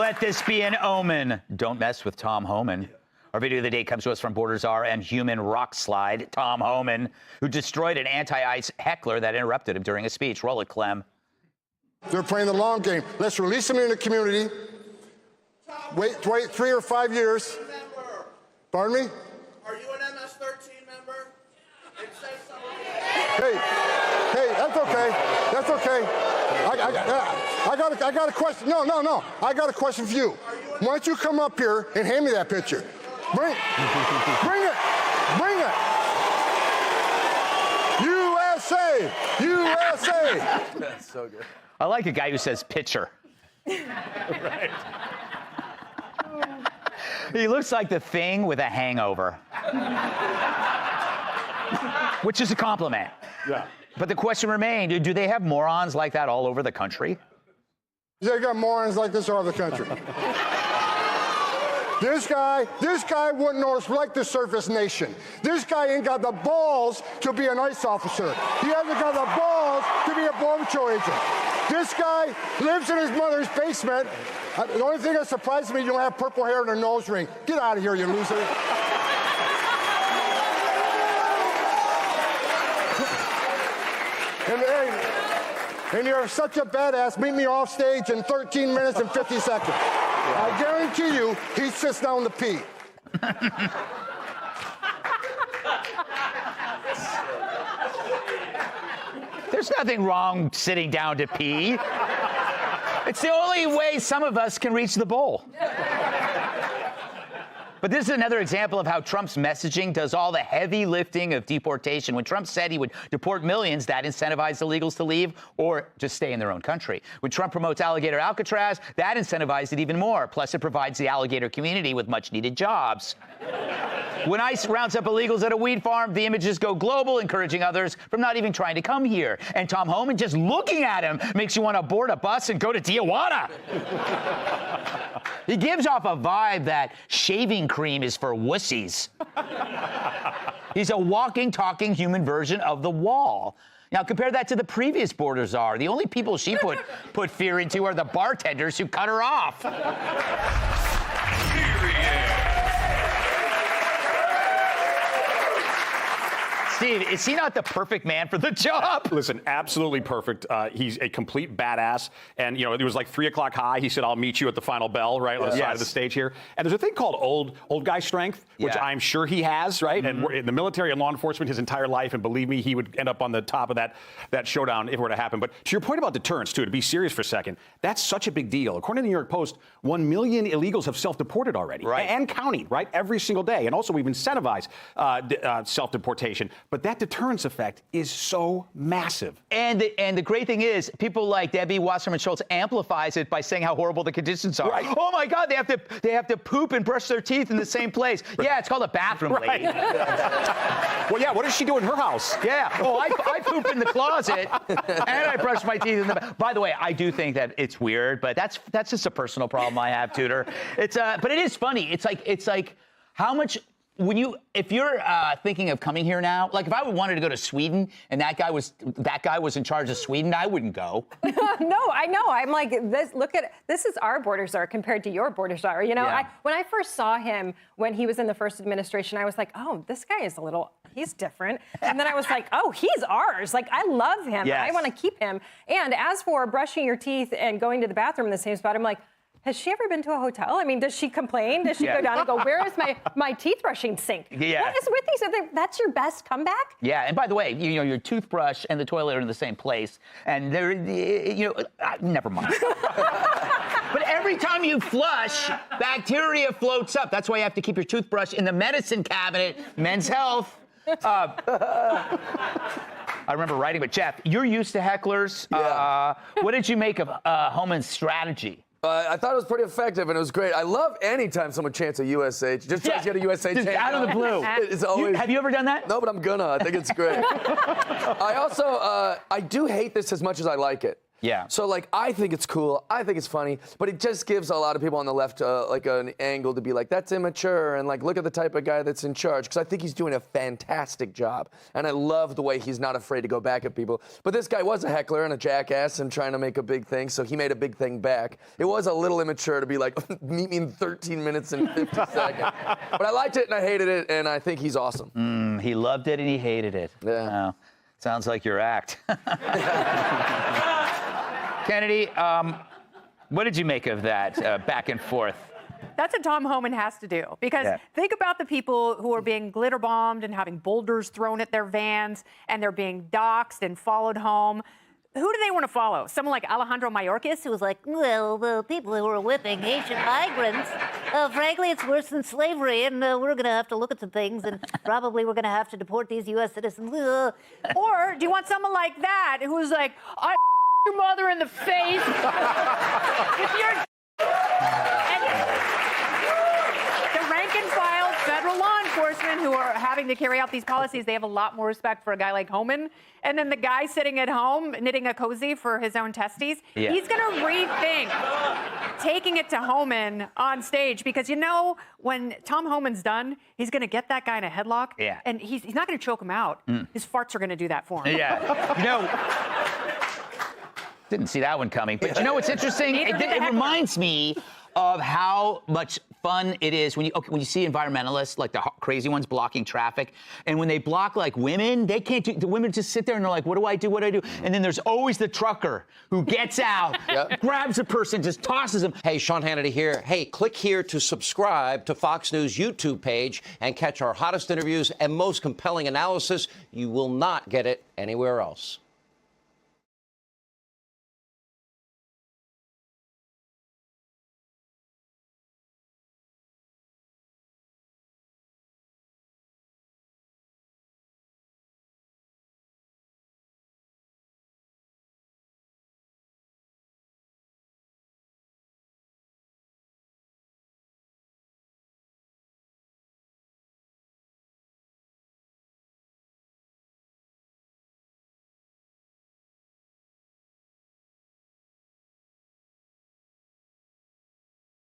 Let this be an omen. Don't mess with Tom Homan. Our video of the day comes to us from Border Czar and human rock slide, Tom Homan, who destroyed an anti-ICE heckler that interrupted him during a speech. Roll it, Clem. They're playing the long game. Let's release them in the community. Wait 3 or 5 years. Pardon me? Are you an MS-13 member? It says something. Hey, that's okay. That's okay. I got a question. No. I got a question for you. Why don't you come up here and hand me that picture? Bring it. USA! USA! That's so good. I like a guy who says pitcher. Right. He looks like the Thing with a hangover. Which is a compliment. Yeah. But the question remained, do they have morons like that all over the country? They got morons like this all over the country. This guy wouldn't know it's like the Surface Nation. This guy ain't got the balls to be an ICE officer. He hasn't got the balls to be a Border Patrol agent. This guy lives in his mother's basement. The only thing that surprises me, you don't have purple hair and a nose ring. Get out of here, you loser. And you're such a badass. Meet me off stage in 13 minutes and 50 seconds. I guarantee you, he sits down to pee. There's nothing wrong sitting down to pee. It's the only way some of us can reach the bowl. But this is another example of how Trump's messaging does all the heavy lifting of deportation. When Trump said he would deport millions, that incentivized illegals to leave or just stay in their own country. When Trump promotes alligator Alcatraz, that incentivized it even more. Plus, it provides the alligator community with much-needed jobs. When ICE rounds up illegals at a weed farm, the images go global, encouraging others from not even trying to come here. And Tom Homan, just looking at him, makes you want to board a bus and go to Tijuana. He gives off a vibe that shaving cream is for wussies. He's a walking, talking human version of the Wall. Now, compare that to the previous Border Czar. The only people she put fear into are the bartenders who cut her off. Steve, is he not the perfect man for the job? Listen, absolutely perfect. He's a complete badass. And, you know, it was like 3 o'clock high. He said, I'll meet you at the final bell, right, on the side of the stage here. And there's a thing called old guy strength, which I'm sure he has, right? And we're in the military and law enforcement his entire life. And believe me, he would end up on the top of that showdown if it were to happen. But to your point about deterrence, too, to be serious for a second, that's such a big deal. According to the New York Post, 1 million illegals have self-deported already. Right. And counting, right? Every single day. And also, we've incentivized self-deportation. But that deterrence effect is so massive. And the great thing is, people like Debbie Wasserman Schultz amplifies it by saying how horrible the conditions are. Right. Oh my God, they have to poop and brush their teeth in the same place. Yeah, it's called a bathroom, lady. Well, yeah, what does she do in her house? Yeah. Oh, I poop in the closet and I brush my teeth in the. By the way, I do think that it's weird, but that's just a personal problem I have, Tudor. It's but it is funny. It's like how much. If you're thinking of coming here now, like if I wanted to go to Sweden and that guy was in charge of Sweden, I wouldn't go. No, I know. I'm like, this is our Border Czar compared to your Border Czar. You know, when I first saw him when he was in the first administration, I was like, oh, this guy is he's different. And then I was like, oh, he's ours. Like, I love him. Yes. I want to keep him. And as for brushing your teeth and going to the bathroom in the same spot, I'm like, has she ever been to a hotel? I mean, does she complain? Does she go down and go, where is my teeth brushing sink? Yeah. What is with these? That's your best comeback? Yeah, and by the way, you know, your toothbrush and the toilet are in the same place, and they're, you know, never mind. But every time you flush, bacteria floats up. That's why you have to keep your toothbrush in the medicine cabinet. Men's Health. I remember writing with Jeff. You're used to hecklers. Yeah. What did you make of Homan's strategy? I thought it was pretty effective, and it was great. I love anytime someone chants a USH. Just tries to get a USA chant. Out of the blue. It's always. Have you ever done that? No, but I'm gonna. I think it's great. I also, I do hate this as much as I like it. Yeah. So, like, I think it's cool. I think it's funny. But it just gives a lot of people on the left, like, an angle to be like, that's immature. And, like, look at the type of guy that's in charge. Because I think he's doing a fantastic job. And I love the way he's not afraid to go back at people. But this guy was a heckler and a jackass and trying to make a big thing. So he made a big thing back. It was a little immature to be like, meet me in 13 minutes and 50 seconds. But I liked it and I hated it. And I think he's awesome. He loved it and he hated it. Yeah. Wow. Sounds like your act. Kennedy, what did you make of that back and forth? That's what Tom Homan has to do. Because think about the people who are being glitter bombed and having boulders thrown at their vans, and they're being doxxed and followed home. Who do they want to follow? Someone like Alejandro Mayorkas, who was like, well, the people who are whipping Haitian migrants, frankly, it's worse than slavery, and we're going to have to look at some things, and probably we're going to have to deport these U.S. citizens. or do you want someone like that who's like, I your mother in the face with your and the rank and file federal law enforcement who are having to carry out these policies, they have a lot more respect for a guy like Homan. And then the guy sitting at home knitting a cozy for his own testes, he's going to rethink taking it to Homan on stage, because, you know, when Tom Homan's done, he's going to get that guy in a headlock, and he's not going to choke him out. His farts are going to do that for him. Yeah. You know, didn't see that one coming. But you know what's interesting? It reminds me of how much fun it is when you see environmentalists, like the crazy ones blocking traffic, and when they block like women, they can't do. The women just sit there and they're like, "What do I do? What do I do?" And then there's always the trucker who gets out, grabs a person, just tosses him. Hey, Sean Hannity here. Hey, click here to subscribe to Fox News YouTube page and catch our hottest interviews and most compelling analysis. You will not get it anywhere else.